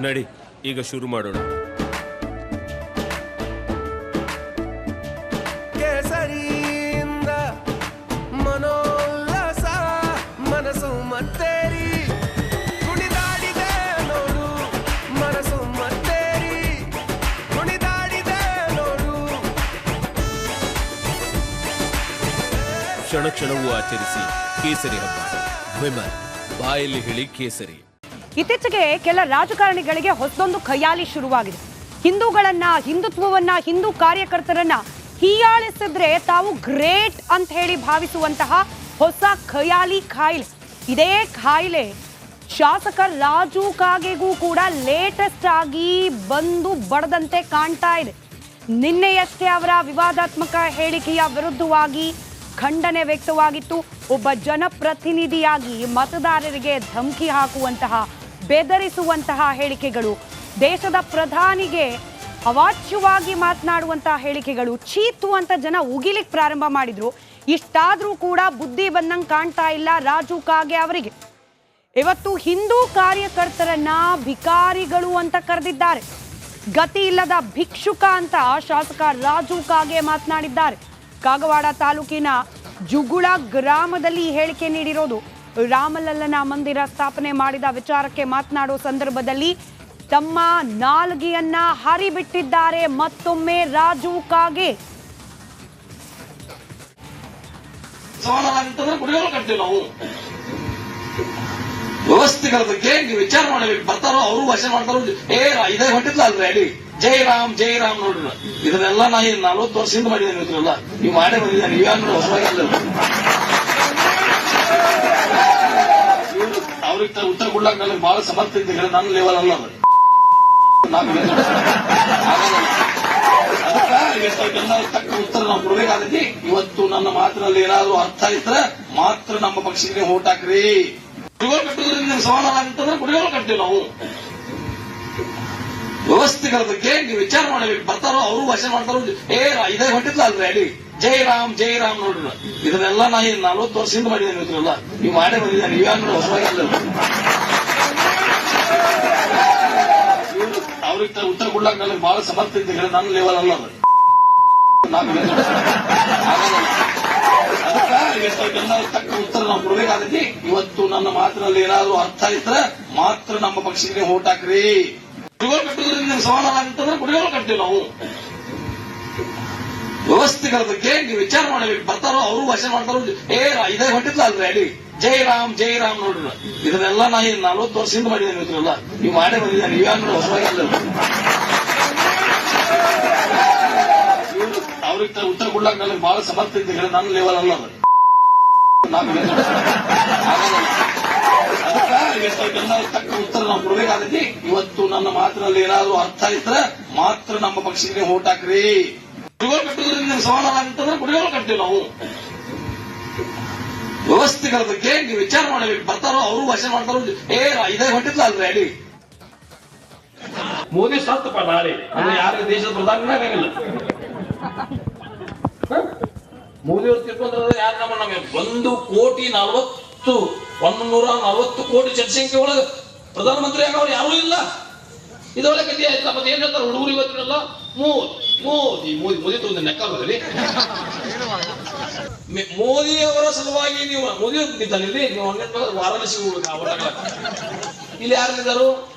ನಡಿ ಈಗ ಶುರು ಮಾಡೋಣ. ಕೇಸರಿಯಿಂದ ಮನೋಲ್ಲಾಸ ಮನಸ್ಸು ಮತ್ತೇರಿ ಕುಣಿದಾಡಿದೆ ನೋಡು, ಮನಸ್ಸು ಮತ್ತೇರಿ ಕುಣಿದಾಡಿದೆ ನೋಡು. ಕ್ಷಣ ಕ್ಷಣವೂ ಆಚರಿಸಿ ಕೇಸರಿ ಹಬ್ಬ. ವಿಮಲ್ ಬಾಯಲ್ಲಿ ಹೇಳಿ ಕೇಸರಿ. ಇತ್ತೀಚೆಗೆ ಕೆಲ ರಾಜಕಾರಣಿಗಳಿಗೆ ಹೊಸದೊಂದು ಖಯಾಲಿ ಶುರುವಾಗಿದೆ. ಹಿಂದೂಗಳನ್ನ, ಹಿಂದುತ್ವವನ್ನ, ಹಿಂದೂ ಕಾರ್ಯಕರ್ತರನ್ನ ಹೀಯಾಳಿಸಿದ್ರೆ ತಾವು ಗ್ರೇಟ್ ಅಂತ ಹೇಳಿ ಭಾವಿಸುವಂತಹ ಹೊಸ ಖಯಾಲಿ ಕಾಯಿಲೆ. ಇದೇ ಕಾಯಿಲೆ ಶಾಸಕ ರಾಜು ಕಾಗೆಗೂ ಕೂಡ ಲೇಟೆಸ್ಟ್ ಆಗಿ ಬಂದು ಬಡದಂತೆ ಕಾಣ್ತಾ ಇದೆ. ನಿನ್ನೆಯಷ್ಟೇ ಅವರ ವಿವಾದಾತ್ಮಕ ಹೇಳಿಕೆಯ ವಿರುದ್ಧವಾಗಿ ಖಂಡನೆ ವ್ಯಕ್ತವಾಗಿತ್ತು. ಒಬ್ಬ ಜನಪ್ರತಿನಿಧಿಯಾಗಿ ಮತದಾರರಿಗೆ ಧಮಕಿ ಹಾಕುವಂತಹ, ಬೆದರಿಸುವಂತಹ ಹೇಳಿಕೆಗಳು, ದೇಶದ ಪ್ರಧಾನಿಗೆ ಅವಾಚ್ಯವಾಗಿ ಮಾತನಾಡುವಂತಹ ಹೇಳಿಕೆಗಳು, ಚೀತು ಅಂತ ಜನ ಉಗಿಲಿಕ್ಕೆ ಪ್ರಾರಂಭ ಮಾಡಿದ್ರು. ಇಷ್ಟಾದ್ರೂ ಕೂಡ ಬುದ್ಧಿ ಬಂದಂಗೆ ಕಾಣ್ತಾ ಇಲ್ಲ ರಾಜು ಕಾಗೆ ಅವರಿಗೆ. ಇವತ್ತು ಹಿಂದೂ ಕಾರ್ಯಕರ್ತರನ್ನ ಭಿಕಾರಿಗಳು ಅಂತ ಕರೆದಿದ್ದಾರೆ. ಗತಿ ಇಲ್ಲದ ಭಿಕ್ಷುಕ ಅಂತ ಶಾಸಕ ರಾಜು ಕಾಗೆ ಮಾತನಾಡಿದ್ದಾರೆ. ಕಾಗವಾಡ ತಾಲೂಕಿನ ಜುಗುಳ ಗ್ರಾಮದಲ್ಲಿ ಈ ಹೇಳಿಕೆ ನೀಡಿರೋದು. ರಾಮಲಲ್ಲನ ಮಂದಿರ ಸ್ಥಾಪನೆ ಮಾಡಿದ ವಿಚಾರಕ್ಕೆ ಮಾತನಾಡೋ ಸಂದರ್ಭದಲ್ಲಿ ತಮ್ಮ ನಾಲ್ಗೆಯನ್ನ ಹರಿಬಿಟ್ಟಿದ್ದಾರೆ ಮತ್ತೊಮ್ಮೆ ರಾಜು ಕಾಗೆ. ನಾವು ವ್ಯವಸ್ಥೆಗಳ ಬಗ್ಗೆ ನೀವು ವಿಚಾರ ಮಾಡಬೇಕು. ಬರ್ತಾರೋ ಅವರು ಭಾಷೆ ಮಾಡ್ತಾರೋ ಇದೇ ಹೊಂಟಿದ್ಲ ಅಲ್ರಿ ಅಲ್ಲಿ ಜೈ ರಾಮ್ ನೋಡ್ರಿ. ಇದನ್ನೆಲ್ಲ ನಾ 40 ವರ್ಷದಿಂದ ಮಾಡಿದ್ದೇನೆ. ಇವತ್ತೆಲ್ಲ ನೀವು ಮಾಡೇ ಬಂದಿದ್ದೇನೆ. ನೀವ್ಯಾರು ಹೊಸವಾಗಿ ಅವ್ರಿಗೆ ಉತ್ತರ ಕೊಡ್ಲಾಕ ನನಗೆ ಬಹಳ ಸಮರ್ಥ ಇದ್ದ ನನ್ನ ಲೆವೆಲ್ ಅಲ್ಲ ಅದು. ಅದಕ್ಕೆಲ್ಲ ತಕ್ಕ ಉತ್ತರ ನಾವು ಕೊಡ್ಬೇಕಾದೈತಿ. ಇವತ್ತು ನನ್ನ ಮಾತಿನಲ್ಲಿ ಏನಾದ್ರು ಅರ್ಥ ಇದ್ರೆ ಮಾತ್ರ ನಮ್ಮ ಪಕ್ಷಕ್ಕೆ ಓಟ್ ಹಾಕ್ರಿ. ಕುಡಿಗೋಲು ಕಟ್ಟೋದ್ರಿಂದ ಸಮಾಧಾನ ಆಗುತ್ತಂದ್ರೆ ಕುಡಿಗೋಲು ಕಟ್ತೀವಿ ನಾವು. ವ್ಯವಸ್ಥೆಗಳ ಬಗ್ಗೆ ನೀವು ವಿಚಾರ ಮಾಡಬೇಕು. ಬರ್ತಾರೋ ಅವರು ಭಾಷೆ ಮಾಡ್ತಾರೋ ಇದೇ ಹೊಂಟಿದ್ಲ ಅಲ್ರಿ ಅಲ್ಲಿ ಜೈ ರಾಮ್ ನೋಡ್ರಿ. ಇದನ್ನೆಲ್ಲ ನಾ 40 ವರ್ಷದಿಂದ ಮಾಡಿದ್ದೇನೆ. ಇವತ್ತೆಲ್ಲ ನೀವು ಮಾಡೇ ಬಂದಿದ್ದೇನೆ. ನೀವ್ಯಾರು ಹೊಸವಾಗಿ ಅವ್ರಿಗೆ ಉತ್ತರ ಕೊಡ್ಲಾಕ ನನಗೆ ಬಹಳ ಸಮರ್ಥ ಇದ್ದ ನನ್ನ ಲೆವೆಲ್ ಅಲ್ಲ ಅದು. ಅದಕ್ಕೆಲ್ಲ ತಕ್ಕ ಉತ್ತರ ನಾವು ಕೊಡ್ಬೇಕಾದೈತಿ. ಇವತ್ತು ನನ್ನ ಮಾತಿನಲ್ಲಿ ಏನಾದ್ರು ಅರ್ಥ ಇದ್ರೆ ಮಾತ್ರ ನಮ್ಮ ಪಕ್ಷಕ್ಕೆ ಓಟ್ ಹಾಕ್ರಿ. ಕುಡಿಗೋಲು ಕಟ್ಟೋದ್ರಿಂದ ಸಮಾಧಾನ ಆಗುತ್ತಂದ್ರೆ ಕುಡಿಗೋಲು ಕಟ್ತೀವಿ ನಾವು. ವ್ಯವಸ್ಥೆಗಳ ಬಗ್ಗೆ ನೀವು ವಿಚಾರ ಮಾಡಬೇಕು. ಬರ್ತಾರೋ ಅವರು ಭಾಷೆ ಮಾಡ್ತಾರೋ ಇದೇ ಹೊಂಟಿದ್ಲ ಅಲ್ರಿ ಅಲ್ಲಿ ಜೈ ರಾಮ್ ನೋಡ್ರಿ. ಇದನ್ನೆಲ್ಲ ನಾ 40 ವರ್ಷದಿಂದ ಮಾಡಿದ್ದೇನೆ. ಇವತ್ತೆಲ್ಲ ನೀವು ಮಾಡೇ ಬಂದಿದ್ದೇನೆ. ನೀವ್ಯಾರು ಹೊಸವಾಗಿ ಅವ್ರಿಗೆ ಉತ್ತರ ಕೊಡ್ಲಾಕ ನನಗೆ ಬಹಳ ಸಮರ್ಥ ಇದ್ದ ನನ್ನ ಲೆವೆಲ್ ಅಲ್ಲ ಅದು. ಅದಕ್ಕೆಲ್ಲ ತಕ್ಕ ಉತ್ತರ ನಾವು ಕೊಡ್ಬೇಕಾದೈತಿ. ಇವತ್ತು ನನ್ನ ಮಾತಿನಲ್ಲಿ ಏನಾದ್ರು ಅರ್ಥ ಇದ್ರೆ ಮಾತ್ರ ನಮ್ಮ ಪಕ್ಷಕ್ಕೆ ಓಟ್ ಹಾಕ್ರಿ. ಕುಡಿಗೋಲು ಕಟ್ಟೋದ್ರಿಂದ ಸಮಾಧಾನ ಆಗುತ್ತಂದ್ರೆ ಕುಡಿಗೋಲು ಕಟ್ತೀವಿ ನಾವು. ವ್ಯವಸ್ಥೆಗಳ ಬಗ್ಗೆ ನೀವು ವಿಚಾರ ಮಾಡಬೇಕು. ಬರ್ತಾರೋ ಅವರು ಭಾಷೆ ಮಾಡ್ತಾರೋ ಇದೇ ಹೊಂಟಿದ್ಲ ಅಲ್ರಿ ಅಲ್ಲಿ ಮೋದಿ ಸತ್ತಪ್ಪ ನಾಳೆ ಅಂದ್ರೆ ಯಾರಿಗೆ ದೇಶದ ಪ್ರಧಾನಿ ಆಗಂಗಿಲ್ಲ. ಮೋದಿ ಅವರು ತಿಳ್ಕೊಂಡ್ರೆ ಯಾರು ನಮಗೆ 140 ಕೋಟಿ ಜನಸಂಖ್ಯೆ ಒಳಗೆ ಪ್ರಧಾನಮಂತ್ರಿ ಆಗವ್ರು ಯಾರೂ ಇಲ್ಲ. ಇದೊಳಗೆ ಕಥೆ ಆಯ್ತು. ಮತ್ತೆ ಏನ್ ಹೇಳ್ತಾರೆ ಹುಡುಗರು ಇವತ್ತಿನಲ್ಲ ಮೋದಿ ತಂದು ನೆಕ್ಕಾಗದ್ರಿ. ಮೋದಿ ಅವರ ಸಲುವಾಗಿ ನೀವು ಮೋದಿ ಬಿದ್ದಾನಿಲ್ಲಿ ನೀವು ವಾರಾಣಸಿ ಇಲ್ಲಿ ಯಾರಿದ್ದಾರು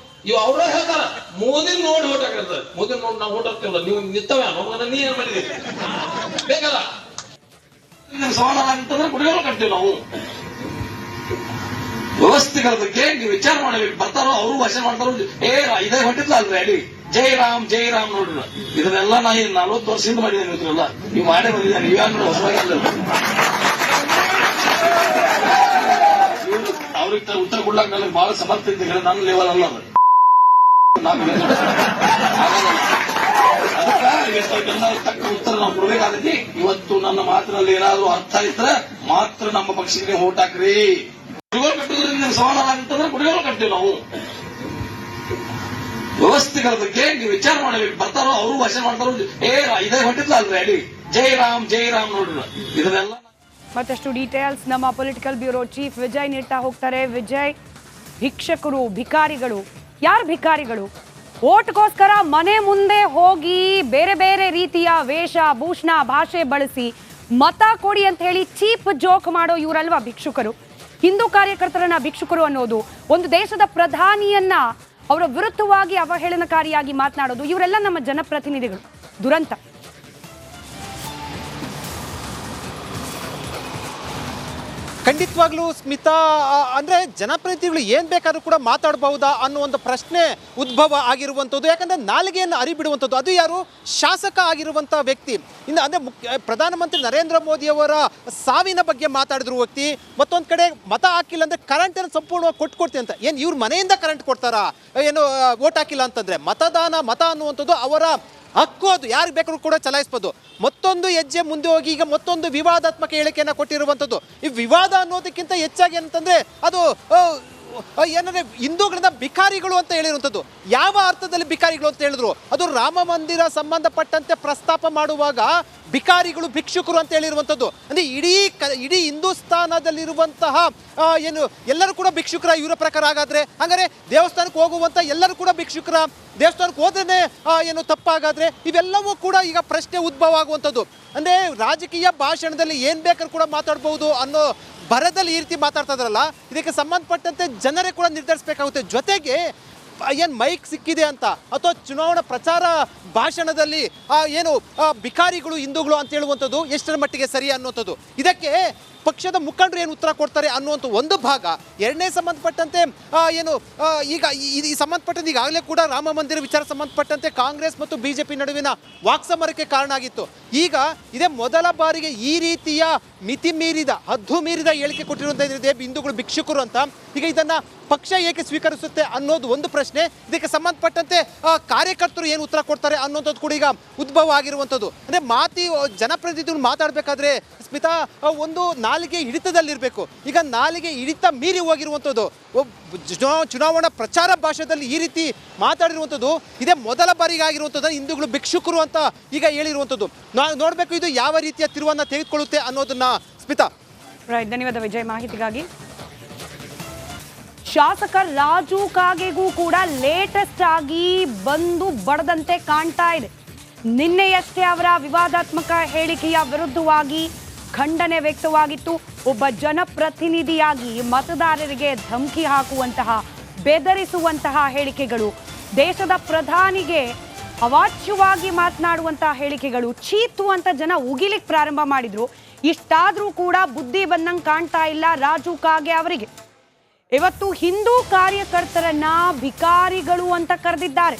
ಇವ್ ಅವ್ರ ಹೇಳ್ತಾರ ಮೋದಿ ನೋಡಿ ಓಟ್ ಹಾಕಿರ್ತಾರೆ. ಮೋದಿ ನೋಡಿ ನಾವು ಓಟ್ ಹಾಕ್ತೇವಲ್ಲ ನೀವು ನಿತ್ತವೆ ನೀ ಏನ್ ಮಾಡಿದೀರಿ ಬೇಕಲ್ಲ. ಸಮಾಧಾನ ಆಗುತ್ತಂದ್ರೆ ಕುಡಿಗೋಲು ಕಟ್ತೀವಿ ನಾವು. ವ್ಯವಸ್ಥೆಗಳ ಬಗ್ಗೆ ನೀವು ವಿಚಾರ ಮಾಡಬೇಕು. ಬರ್ತಾರೋ ಅವರು ಭಾಷೆ ಮಾಡ್ತಾರೋ ಇದೇ ಹೊಂಟಿದ್ಲ ಅಲ್ರಿ ಅಲ್ಲಿ ಜೈ ರಾಮ್ ನೋಡ್ರಿ. ಇದನ್ನೆಲ್ಲ ನಾ 40 ವರ್ಷದಿಂದ ಮಾಡಿದ್ದೇನೆ. ಇವತ್ತೆಲ್ಲ ನೀವು ಮಾಡೇ ಬಂದಿದ್ದೇನೆ. ನೀವ್ಯಾರು ಹೊಸವಾಗಿ ಅವ್ರಿಗೆ ಉತ್ತರ ಕೊಡ್ಲಾಕ ನನಗೆ ಬಹಳ ಸಮರ್ಥ ಇದ್ದ ನನ್ನ ಲೆವೆಲ್ ಅಲ್ಲ ಅದು. ಅದಕ್ಕೆಲ್ಲ ತಕ್ಕ ಉತ್ತರ ನಾವು ಕೊಡ್ಬೇಕಾದೈತಿ. ಇವತ್ತು ನನ್ನ ಮಾತಿನಲ್ಲಿ ಏನಾದ್ರು ಅರ್ಥ ಇದ್ರೆ ಮಾತ್ರ ನಮ್ಮ ಪಕ್ಷಕ್ಕೆ ಓಟ್ ಹಾಕ್ರಿ. ಕುಡಿಗೋಲು ಕಟ್ಟೋದ್ರಿಂದ ಸಮಾಧಾನ ಆಗುತ್ತಂದ್ರೆ ಕುಡಿಗೋಲು ಕಟ್ತೀವಿ ನಾವು. ವ್ಯವಸ್ಥೆಗಳ ಬಗ್ಗೆ ನೀವು ವಿಚಾರ ಮಾಡಬೇಕು. ಬರ್ತಾರೋ ಅವರು ಭಾಷೆ ಮಾಡ್ತಾರೋ ಇದೇ ಹೊಂಟಿದ್ಲ ಅಲ್ರಿ ಅಲ್ಲಿ ಜೈ ರಾಮ್ ನೋಡ್ರಿ. ಇದನ್ನೆಲ್ಲ ಮತ್ತಷ್ಟು ಡೀಟೇಲ್ಸ್ ನಮ್ಮ ಪೊಲಿಟಿಕಲ್ ಬ್ಯೂರೋ ಚೀಫ್ ವಿಜಯ್ ನೀಡ್ತಾ ಹೋಗ್ತಾರೆ. ವಿಜಯ್, ಭಿಕ್ಷಕರು, ಭಿಕಾರಿಗಳು. ಯಾರು ಭಿಕಾರಿಗಳು? ಓಟ್ಗೋಸ್ಕರ ಮನೆ ಮುಂದೆ ಹೋಗಿ ಬೇರೆ ಬೇರೆ ರೀತಿಯ ವೇಷ ಭೂಷಣ ಭಾಷೆ ಬಳಸಿ ಮತ ಕೊಡಿ ಅಂತ ಹೇಳಿ ಚೀಪ್ ಜೋಕ್ ಮಾಡೋ ಇವರಲ್ವಾ ಭಿಕ್ಷುಕರು? ಹಿಂದೂ ಕಾರ್ಯಕರ್ತರನ್ನ ಭಿಕ್ಷುಕರು ಅನ್ನೋದು, ಒಂದು ದೇಶದ ಪ್ರಧಾನಿಯನ್ನ ಅವರ ವಿರುದ್ಧವಾಗಿ ಅವಹೇಳನಕಾರಿಯಾಗಿ ಮಾತನಾಡೋದು, ಇವರೆಲ್ಲ ನಮ್ಮ ಜನಪ್ರತಿನಿಧಿಗಳು. ದುರಂತ. ಖಂಡಿತವಾಗ್ಲೂ ಸ್ಮಿತಾ, ಅಂದರೆ ಜನಪ್ರತಿನಿಧಿಗಳು ಏನು ಬೇಕಾದ್ರೂ ಕೂಡ ಮಾತಾಡಬಹುದಾ ಅನ್ನೋ ಒಂದು ಪ್ರಶ್ನೆ ಉದ್ಭವ ಆಗಿರುವಂಥದ್ದು. ಯಾಕಂದರೆ ನಾಲಿಗೆಯನ್ನು ಅರಿಬಿಡುವಂಥದ್ದು ಅದು ಯಾರು? ಶಾಸಕ ಆಗಿರುವಂಥ ವ್ಯಕ್ತಿ. ಇನ್ನು ಅಂದರೆ ಪ್ರಧಾನಮಂತ್ರಿ ನರೇಂದ್ರ ಮೋದಿಯವರ ಸಾವಿನ ಬಗ್ಗೆ ಮಾತಾಡಿದ್ರು ವ್ಯಕ್ತಿ. ಮತ್ತೊಂದು ಕಡೆ ಮತ ಹಾಕಿಲ್ಲ ಅಂದರೆ ಕರೆಂಟನ್ನು ಸಂಪೂರ್ಣವಾಗಿ ಕೊಟ್ಕೊಡ್ತೀನಿ ಅಂತ. ಏನು ಇವ್ರ ಮನೆಯಿಂದ ಕರೆಂಟ್ ಕೊಡ್ತಾರಾ? ಏನು ವೋಟ್ ಹಾಕಿಲ್ಲ ಅಂತಂದರೆ? ಮತ ಅನ್ನುವಂಥದ್ದು ಅವರ ಹಕ್ಕು, ಅದು ಯಾರಿಗೆ ಬೇಕಾದ್ರೂ ಕೂಡ ಚಲಾಯಿಸ್ಬೋದು. ಮತ್ತೊಂದು ಹೆಜ್ಜೆ ಮುಂದೆ ಹೋಗಿ ಈಗ ಮತ್ತೊಂದು ವಿವಾದಾತ್ಮಕ ಹೇಳಿಕೆಯನ್ನು ಕೊಟ್ಟಿರುವಂಥದ್ದು. ಈ ವಿವಾದ ಅನ್ನೋದಕ್ಕಿಂತ ಹೆಚ್ಚಾಗಿ ಅಂತಂದರೆ ಅದು ಏನಂದರೆ ಹಿಂದೂಗಳನ್ನ ಭಿಕಾರಿಗಳು ಅಂತ ಹೇಳಿರುವಂಥದ್ದು. ಯಾವ ಅರ್ಥದಲ್ಲಿ ಭಿಕಾರಿಗಳು ಅಂತ ಹೇಳಿದ್ರು? ಅದು ರಾಮ ಮಂದಿರ ಸಂಬಂಧಪಟ್ಟಂತೆ ಪ್ರಸ್ತಾಪ ಮಾಡುವಾಗ ಭಿಕಾರಿಗಳು, ಭಿಕ್ಷುಕರು ಅಂತ ಹೇಳಿರುವಂಥದ್ದು. ಅಂದರೆ ಇಡೀ ಹಿಂದೂಸ್ತಾನದಲ್ಲಿರುವಂತಹ ಏನು ಎಲ್ಲರೂ ಕೂಡ ಭಿಕ್ಷುಕರ ಇವರ ಪ್ರಕಾರ? ಹಾಗಾದರೆ ದೇವಸ್ಥಾನಕ್ಕೆ ಹೋಗುವಂಥ ಎಲ್ಲರೂ ಕೂಡ ಭಿಕ್ಷುಕರ? ದೇವಸ್ಥಾನಕ್ಕೆ ಹೋದ್ರೆ ಏನು ತಪ್ಪಾಗಾದ್ರೆ? ಇವೆಲ್ಲವೂ ಕೂಡ ಈಗ ಪ್ರಶ್ನೆ ಉದ್ಭವ ಆಗುವಂಥದ್ದು. ಅಂದರೆ ರಾಜಕೀಯ ಭಾಷಣದಲ್ಲಿ ಏನು ಬೇಕಾದ್ರೂ ಕೂಡ ಮಾತಾಡ್ಬೋದು ಅನ್ನೋ ಭರದಲ್ಲಿ ಈ ರೀತಿ ಮಾತಾಡ್ತಾ ಇದ್ರಲ್ಲ, ಇದಕ್ಕೆ ಸಂಬಂಧಪಟ್ಟಂತೆ ಜನರೇ ಕೂಡ ನಿರ್ಧರಿಸಬೇಕಾಗುತ್ತೆ. ಜೊತೆಗೆ ಏನು ಮೈಕ್ ಸಿಕ್ಕಿದೆ ಅಂತ ಅಥವಾ ಚುನಾವಣಾ ಪ್ರಚಾರ ಭಾಷಣದಲ್ಲಿ ಏನು ಭಿಕಾರಿಗಳು ಹಿಂದೂಗಳು ಅಂತ ಹೇಳುವಂಥದ್ದು ಎಷ್ಟರ ಮಟ್ಟಿಗೆ ಸರಿ ಅನ್ನುವಂಥದ್ದು, ಇದಕ್ಕೆ ಪಕ್ಷದ ಮುಖಂಡರು ಏನು ಉತ್ತರ ಕೊಡ್ತಾರೆ ಅನ್ನುವಂಥ ಒಂದು ಭಾಗ. ಎರಡನೇ ಸಂಬಂಧಪಟ್ಟಂತೆ ಏನು ಈಗ ಈ ಸಂಬಂಧಪಟ್ಟಂತೆ ಈಗಾಗಲೇ ಕೂಡ ರಾಮ ಮಂದಿರ ವಿಚಾರ ಸಂಬಂಧಪಟ್ಟಂತೆ ಕಾಂಗ್ರೆಸ್ ಮತ್ತು ಬಿಜೆಪಿ ನಡುವಿನ ವಾಕ್ಸಮರಕ್ಕೆ ಕಾರಣ ಆಗಿತ್ತು. ಈಗ ಇದೇ ಮೊದಲ ಬಾರಿಗೆ ಈ ರೀತಿಯ ಹದ್ದು ಮೀರಿದ ಹೇಳಿಕೆ ಕೊಟ್ಟಿರುವಂಥ ಹಿಂದೂಗಳು ಭಿಕ್ಷುಕರು ಅಂತ. ಈಗ ಇದನ್ನು ಪಕ್ಷ ಏಕೆ ಸ್ವೀಕರಿಸುತ್ತೆ ಅನ್ನೋದು ಒಂದು ಪ್ರಶ್ನೆ. ಇದಕ್ಕೆ ಸಂಬಂಧಪಟ್ಟಂತೆ ಕಾರ್ಯಕರ್ತರು ಏನು ಉತ್ತರ ಕೊಡ್ತಾರೆ ಅನ್ನೋಂಥದ್ದು ಕೂಡ ಈಗ ಉದ್ಭವ ಆಗಿರುವಂಥದ್ದು. ಅಂದರೆ ಜನಪ್ರತಿನಿಧಿಗಳು ಮಾತಾಡಬೇಕಾದ್ರೆ ಸ್ಮಿತಾ ಒಂದು ನಾಲಿಗೆ ಹಿಡಿತದಲ್ಲಿರಬೇಕು. ಈಗ ನಾಲಿಗೆ ಹಿಡಿತ ಮೀರಿ ಹೋಗಿರುವಂಥದ್ದು. ಚುನಾವಣಾ ಪ್ರಚಾರ ಭಾಷೆಯಲ್ಲಿ ಈ ರೀತಿ ಮಾತಾಡಿರುವಂಥದ್ದು ಇದೇ ಮೊದಲ ಬಾರಿಗೆ ಆಗಿರುವಂಥದ್ದು. ಹಿಂದೂಗಳು ಭಿಕ್ಷುಕರು ಅಂತ ಈಗ ಹೇಳಿರುವಂಥದ್ದು. ನೋಡಬೇಕು ಇದು ಯಾವ ರೀತಿಯ ತಿರುವನ್ನು ತೆಗೆದುಕೊಳ್ಳುತ್ತೆ ಅನ್ನೋದನ್ನ ಸ್ಮಿತಾ. ಧನ್ಯವಾದ ವಿಜಯ್ ಮಾಹಿತಿಗಾಗಿ. ಶಾಸಕ ರಾಜು ಕಾಗೆಗೂ ಕೂಡ ಲೇಟೆಸ್ಟ್ ಆಗಿ ಬಂದು ಬಡದಂತೆ ಕಾಣ್ತಾ ಇದೆ. ನಿನ್ನೆಯಷ್ಟೇ ಅವರ ವಿವಾದಾತ್ಮಕ ಹೇಳಿಕೆಯ ವಿರುದ್ಧವಾಗಿ ಖಂಡನೆ ವ್ಯಕ್ತವಾಗಿತ್ತು. ಒಬ್ಬ ಜನಪ್ರತಿನಿಧಿಯಾಗಿ ಮತದಾರರಿಗೆ ಧಮಕಿ ಹಾಕುವಂತಹ, ಬೆದರಿಸುವಂತಹ ಹೇಳಿಕೆಗಳು, ದೇಶದ ಪ್ರಧಾನಿಗೆ ಅವಾಚ್ಯವಾಗಿ ಮಾತನಾಡುವಂತಹ ಹೇಳಿಕೆಗಳು, ಚೀತು ಅಂತ ಜನ ಉಗಿಲಿಕ್ಕೆ ಪ್ರಾರಂಭ ಮಾಡಿದ್ರು. ಇಷ್ಟಾದ್ರೂ ಕೂಡ ಬುದ್ಧಿ ಬಂದಂಗೆ ಕಾಣ್ತಾ ಇಲ್ಲ ರಾಜು ಕಾಗೆ ಅವರಿಗೆ. ಇವತ್ತು ಹಿಂದೂ ಕಾರ್ಯಕರ್ತರನ್ನ ಭಿಕಾರಿಗಳು ಅಂತ ಕರೆದಿದ್ದಾರೆ.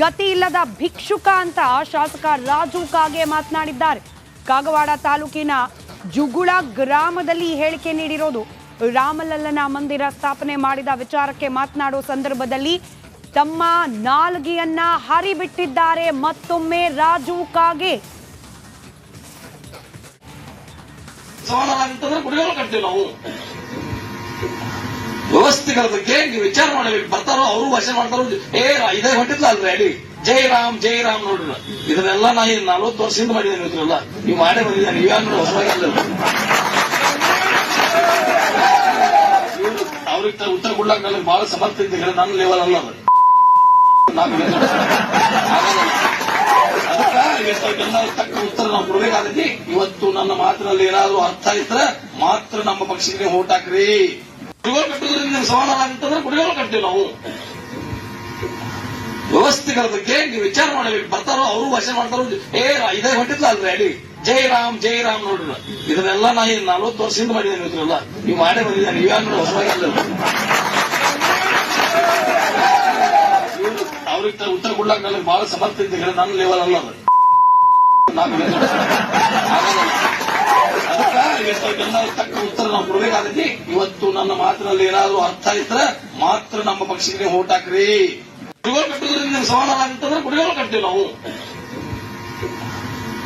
ಗತಿ ಇಲ್ಲದ ಭಿಕ್ಷುಕ ಅಂತ ಶಾಸಕ ರಾಜು ಕಾಗೆ ಮಾತನಾಡಿದ್ದಾರೆ. ಕಾಗವಾಡ ತಾಲೂಕಿನ ಜುಗುಳ ಗ್ರಾಮದಲ್ಲಿ ಹೇಳಿಕೆ ನೀಡಿರೋದು. ರಾಮಲಲ್ಲನ ಮಂದಿರ ಸ್ಥಾಪನೆ ಮಾಡಿದ ವಿಚಾರಕ್ಕೆ ಮಾತನಾಡೋ ಸಂದರ್ಭದಲ್ಲಿ ತಮ್ಮ ನಾಲ್ಗೆಯನ್ನ ಹರಿಬಿಟ್ಟಿದ್ದಾರೆ ಮತ್ತೊಮ್ಮೆ ರಾಜು ಕಾಗೆ. ನಾವು ವ್ಯವಸ್ಥೆಗಳ ಬಗ್ಗೆ ನೀವು ವಿಚಾರ ಮಾಡಬೇಕು. ಬರ್ತಾರೋ ಅವರು ಭಾಷಣ ಮಾಡ್ತಾರೋ, ಇದೇ ಹೊಂಟಿದ್ಲ ಅಲ್ರಿ ಅಡಿ ಜೈ ರಾಮ್ ನೋಡ್ರಿ. ಇದನ್ನೆಲ್ಲ ನಾ 40 ವರ್ಷದಿಂದ ಮಾಡಿದ್ದೇನೆ. ಇವತ್ತೆಲ್ಲ ನೀವು ಮಾಡೇ ಬಂದಿದ್ದೇನೆ. ನೀವ್ಯಾರು ಹೊಸವಾಗಿಲ್ಲ. ಅವ್ರಿಗೆ ಉತ್ತರ ಕೊಡ್ಲಾಕ ನನಗೆ ಬಹಳ ಸಮರ್ಥ ಇದ್ದ ನನ್ನ ಲೆವೆಲ್ ಅಲ್ಲ ಅದು. ಅದಕ್ಕೆ ತಕ್ಕ ಉತ್ತರ ನಾವು ಕೊಡ್ಬೇಕಾಗತಿ. ಇವತ್ತು ನನ್ನ ಮಾತಿನಲ್ಲಿ ಏನಾದ್ರು ಅರ್ಥ ಇದ್ರೆ ಮಾತ್ರ ನಮ್ಮ ಪಕ್ಷಕ್ಕೆ ಓಟ್ ಹಾಕ್ರಿ. ಕುಡಿಗೋಲು ಕಟ್ಟೋದ್ರಿಂದ ಸಮಾಧಾನ ಅಂತಂದ್ರೆ ಕುಡಿಗೋಲು ಕಟ್ತೀವಿ ನಾವು. ವ್ಯವಸ್ಥೆಗಳ ಬಗ್ಗೆ ನೀವು ವಿಚಾರ ಮಾಡಬೇಕು. ಬರ್ತಾರೋ ಅವರು ಭಾಷಣ ಮಾಡ್ತಾರೋ, ಇದೇ ಹೊಂಟಿದ್ಲ ಅಲ್ರಿ ಅಡಿ ಜೈ ರಾಮ್ ನೋಡ್ರಿ. ಇದನ್ನೆಲ್ಲ ನಾ 40 ವರ್ಷದಿಂದ ಮಾಡಿದ್ದೇನೆ. ಇವತ್ತೆಲ್ಲ ನೀವು ಮಾಡೇ ಬಂದಿದ್ದೇನೆ. ನೀವ್ಯಾರು ಹೊಸವಾಗಿಲ್ಲ. ಅವ್ರಿಗೆ ಉತ್ತರ ಕೊಡ್ಲಾಕ ನನಗೆ ಬಹಳ ಸಮರ್ಥ ಇದ್ದ ನನ್ನ ಲೆವೆಲ್ ಅಲ್ಲ ಅದು. ಅದಕ್ಕೆ ತಕ್ಕ ಉತ್ತರ ನಾವು ಕೊಡ್ಬೇಕಾಗತಿ. ಇವತ್ತು ನನ್ನ ಮಾತಿನಲ್ಲಿ ಏನಾದ್ರು ಅರ್ಥ ಇದ್ರೆ ಮಾತ್ರ ನಮ್ಮ ಪಕ್ಷಕ್ಕೆ ಓಟ್ ಹಾಕ್ರಿ. ಕುಡಿಗೋಲು ಕಟ್ಟೋದ್ರಿಂದ ಸಮಾಧಾನ ಅಂತಂದ್ರೆ ಕುಡಿಗೋಲು ಕಟ್ತೀವಿ ನಾವು.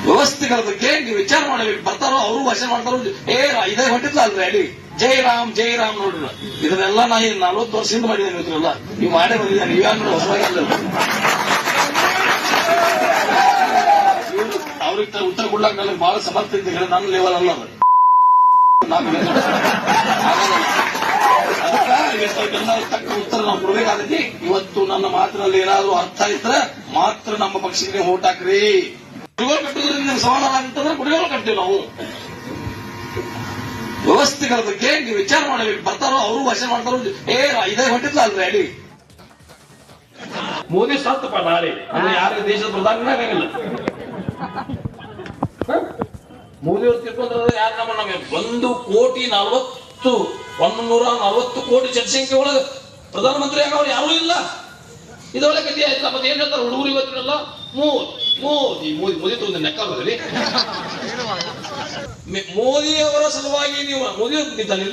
ವ್ಯವಸ್ಥೆಗಳ ಬಗ್ಗೆ ನೀವು ವಿಚಾರ ಮಾಡಬೇಕು. ಬರ್ತಾರೋ ಅವರು ಭಾಷಣ ಮಾಡ್ತಾರೋ, ಇದೇ ಹೊಂಟಿದ್ಲ ಅಲ್ರಿ ಅಡಿ ಜೈ ರಾಮ್ ನೋಡ್ರಿ. ಇದನ್ನೆಲ್ಲ ನಾ 40 ವರ್ಷದಿಂದ ಮಾಡಿದ್ದೇನೆ. ಇವತ್ತೆಲ್ಲ ನೀವು ಮಾಡೇ ಬಂದಿದ್ದೇನೆ. ನೀವ್ಯಾರು ಹೊಸವಾಗಿಲ್ಲ. ಅವ್ರಿಗೆ ಉತ್ತರ ಕೊಡ್ಲಾಕ ನನಗೆ ಬಹಳ ಸಮರ್ಥ ಇದ್ದ ನನ್ನ ಲೆವೆಲ್ ಅಲ್ಲ ಅದು. ಅದಕ್ಕೆಲ್ಲ ತಕ್ಕ ಉತ್ತರ ನಾವು ಕೊಡ್ಬೇಕಾಗತಿ. ಇವತ್ತು ನನ್ನ ಮಾತಿನಲ್ಲಿ ಏನಾದ್ರು ಅರ್ಥ ಇದ್ರೆ ಮಾತ್ರ ನಮ್ಮ ಪಕ್ಷಕ್ಕೆ ಓಟ್ ಹಾಕ್ರಿ. ಕುಡಿಗೋಲು ಕಟ್ಟೋದ್ರಿಂದ ನಿಮ್ಗೆ ಸಮಾಧಾನ ಅಂತಂದ್ರೆ ಕುಡಿಗೋಲು ಕಟ್ತೀವಿ ನಾವು. ವ್ಯವಸ್ಥೆಗಳ ಬಗ್ಗೆ ನೀವು ವಿಚಾರ ಮಾಡಬೇಕು. ಬರ್ತಾರೋ ಅವರು ಭಾಷಣ ಮಾಡ್ತಾರೋ ಇದೇ ಹೊಂಟಿದ್ಲ ಅಲ್ರಿ ಅಡಿ ಮೋದಿ ಸತ್ತಪ್ಪ ನಾಳೆ ಅಂದ್ರೆ ಯಾರಿಗೆ ದೇಶದ ಪ್ರಧಾನಿ ಆಗಂಗಿಲ್ಲ. ಮೋದಿ ಅವ್ರು ತಿಳ್ಕೊಂಡ್ರೆ ಯಾರು ನಮಗೆ 140 ಕೋಟಿ ಜನಸಂಖ್ಯೆ ಒಳಗೆ ಪ್ರಧಾನಮಂತ್ರಿ ಆಗವ್ರು ಯಾರೂ ಇಲ್ಲ. ಇದೊಳ್ಳೆ ಗತಿ ಆಯ್ತಲ್ಲ. ಮತ್ತೆ ಏನ್ ಹೇಳ್ತಾರೆ ಹುಡುಗರು ಇವತ್ತಿನಲ್ಲ ಮೋದಿ ತಂದು ನೆಕ್ಕಲ್ರಿ. ಮೋದಿ ಅವರ ಸಲುವಾಗಿ ನೀವು ಮೋದಿ ನಿಂತಾನಿಲ್ಲಿ